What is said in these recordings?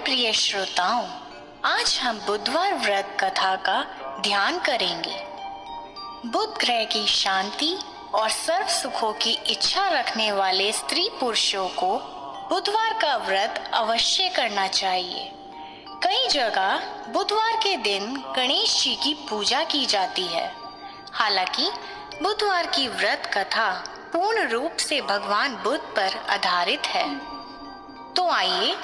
प्रिय श्रोताओं, आज हम बुधवार व्रत कथा का ध्यान करेंगे। बुध ग्रह की शांति और सर्व सुखों की इच्छा रखने वाले स्त्री पुरुषों को बुधवार का व्रत अवश्य करना चाहिए। कई जगह बुधवार के दिन गणेश जी की पूजा की जाती है। हालांकि बुधवार की व्रत कथा पूर्ण रूप से भगवान बुद्ध पर आधारित है। तो आइए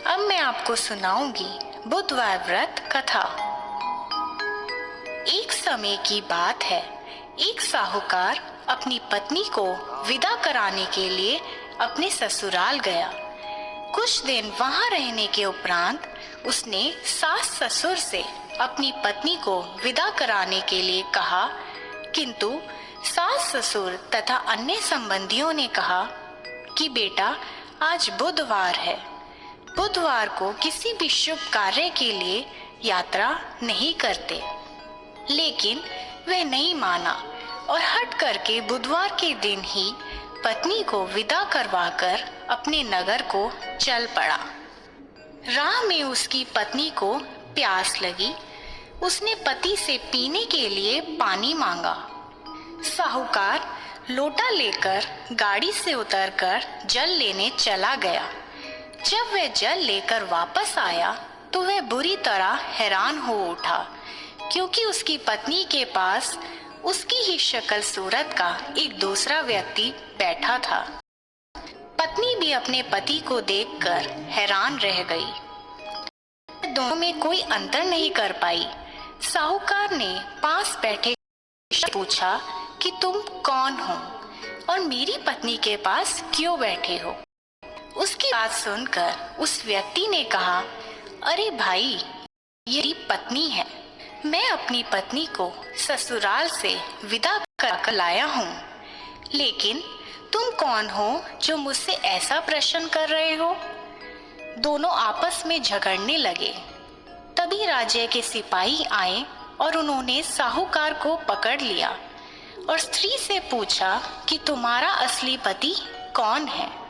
अब मैं आपको सुनाऊंगी बुधवार व्रत कथा। एक समय की बात है, एक साहूकार अपनी पत्नी को विदा कराने के लिए अपने ससुराल गया। कुछ दिन वहां रहने के उपरांत उसने सास ससुर से अपनी पत्नी को विदा कराने के लिए कहा, किंतु सास ससुर तथा अन्य संबंधियों ने कहा कि बेटा आज बुधवार है, बुधवार को किसी भी शुभ कार्य के लिए यात्रा नहीं करते। लेकिन वह नहीं माना और हट करके बुधवार के दिन ही पत्नी को विदा करवाकर अपने नगर को चल पड़ा। राह में उसकी पत्नी को प्यास लगी। उसने पति से पीने के लिए पानी मांगा। साहूकार लोटा लेकर गाड़ी से उतरकर जल लेने चला गया। जब वह जल लेकर वापस आया तो वह बुरी तरह हैरान हो उठा, क्योंकि उसकी पत्नी के पास उसकी ही शक्ल सूरत का एक दूसरा व्यक्ति बैठा था। पत्नी भी अपने पति को देखकर हैरान रह गई। दोनों में कोई अंतर नहीं कर पाई। साहूकार ने पास बैठे पूछा कि तुम कौन हो और मेरी पत्नी के पास क्यों बैठे हो। उसकी बात सुनकर उस व्यक्ति ने कहा, अरे भाई, ये मेरी पत्नी है। मैं अपनी पत्नी को ससुराल से विदा कर लाया हूँ। लेकिन तुम कौन हो जो मुझसे ऐसा प्रश्न कर रहे हो। दोनों आपस में झगड़ने लगे। तभी राज्य के सिपाही आए और उन्होंने साहूकार को पकड़ लिया और स्त्री से पूछा कि तुम्हारा असली पति कौन है।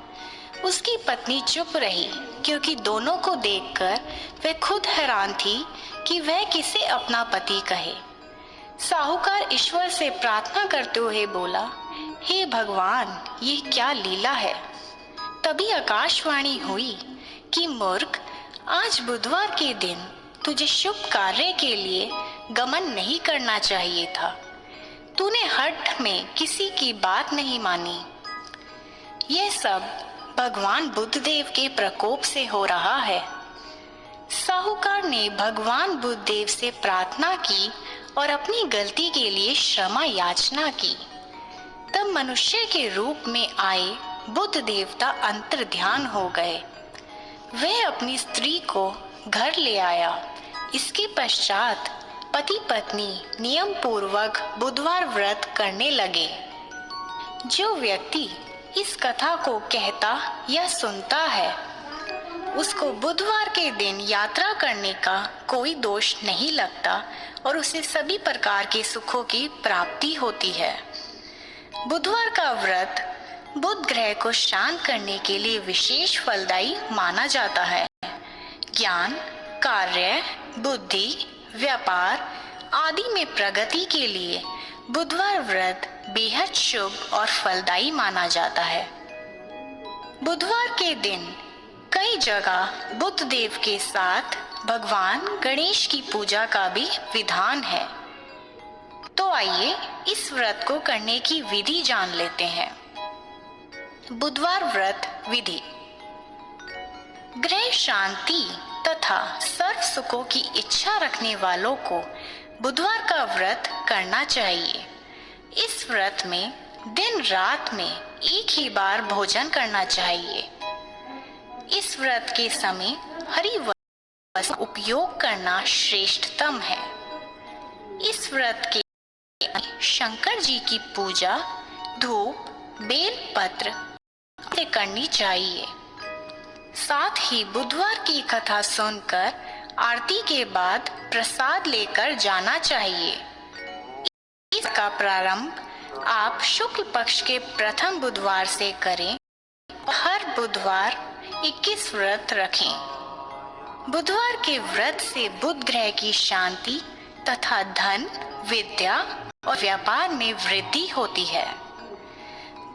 उसकी पत्नी चुप रही, क्योंकि दोनों को देखकर वह खुद हैरान थी कि वह किसे अपना पति कहे। साहूकार ईश्वर से प्रार्थना करते हुए बोला, हे भगवान, ये क्या लीला है। तभी आकाशवाणी हुई कि मूर्ख, आज बुधवार के दिन तुझे शुभ कार्य के लिए गमन नहीं करना चाहिए था। तूने हठ में किसी की बात नहीं मानी। यह सब भगवान बुद्धदेव के प्रकोप से हो रहा है। साहूकार ने भगवान बुद्धदेव से प्रार्थना की और अपनी गलती के लिए क्षमा याचना की। तब मनुष्य के रूप में आए बुद्ध देवता अंतर्ध्यान हो गए। वह अपनी स्त्री को घर ले आया। इसके पश्चात पति पत्नी नियम पूर्वक बुधवार व्रत करने लगे। जो व्यक्ति इस कथा को कहता या सुनता है, उसको बुधवार के दिन यात्रा करने का कोई दोष नहीं लगता और उसे सभी प्रकार के सुखों की प्राप्ति होती है। बुधवार का व्रत बुध ग्रह को शांत करने के लिए विशेष फलदायी माना जाता है। ज्ञान, कार्य, बुद्धि, व्यापार आदि में प्रगति के लिए बुधवार व्रत बेहद शुभ और फलदायी माना जाता है। बुधवार के दिन कई जगह बुद्ध देव के साथ भगवान गणेश की पूजा का भी विधान है। तो आइए इस व्रत को करने की विधि जान लेते हैं। बुधवार व्रत विधि। गृह शांति तथा सर्व सुखों की इच्छा रखने वालों को बुधवार का व्रत करना चाहिए। इस व्रत में दिन रात में एक ही बार भोजन करना चाहिए। इस व्रत के समय हरी वस्तु उपयोग करना श्रेष्ठतम है। इस व्रत के शंकर जी की पूजा धूप, बेल पत्र से करनी चाहिए। साथ ही बुधवार की कथा सुनकर आरती के बाद प्रसाद लेकर जाना चाहिए। इसका प्रारंभ आप शुक्ल पक्ष के प्रथम बुधवार से करें। हर बुधवार 21 व्रत रखें। बुधवार के व्रत से बुध ग्रह की शांति तथा धन, विद्या और व्यापार में वृद्धि होती है।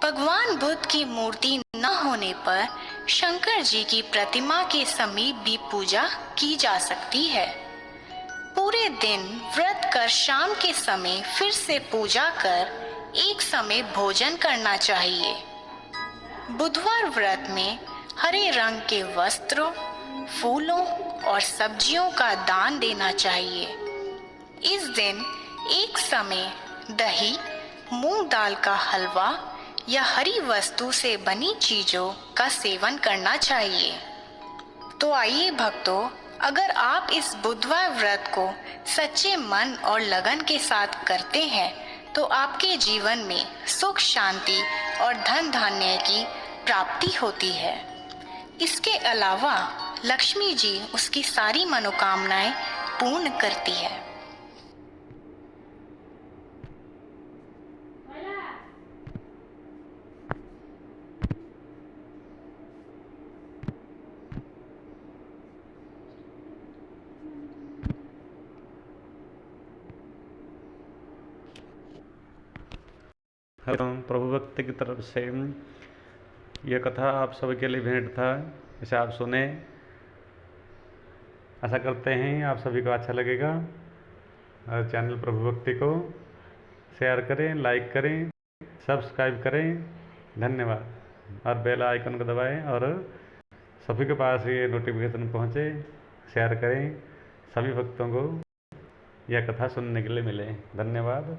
भगवान बुद्ध की मूर्ति न होने पर शंकर जी की प्रतिमा के समीप भी पूजा की जा सकती है। पूरे दिन व्रत कर शाम के समय फिर से पूजा कर एक समय भोजन करना चाहिए। बुधवार व्रत में हरे रंग के वस्त्रों, फूलों और सब्जियों का दान देना चाहिए। इस दिन एक समय दही, मूंग दाल का हलवा या हरी वस्तु से बनी चीजों का सेवन करना चाहिए। तो आइए भक्तों, अगर आप इस बुधवार व्रत को सच्चे मन और लगन के साथ करते हैं तो आपके जीवन में सुख, शांति और धन धान्य की प्राप्ति होती है। इसके अलावा लक्ष्मी जी उसकी सारी मनोकामनाएं पूर्ण करती है। प्रभु भक्ति की तरफ से यह कथा आप सभी के लिए भेंट था। इसे आप सुने, आशा करते हैं आप सभी को अच्छा लगेगा। और चैनल प्रभु भक्ति को शेयर करें, लाइक करें, सब्सक्राइब करें। धन्यवाद। और बेल आइकन को दबाएं और सभी के पास ये नोटिफिकेशन पहुँचे। शेयर करें, सभी भक्तों को यह कथा सुनने के लिए मिले। धन्यवाद।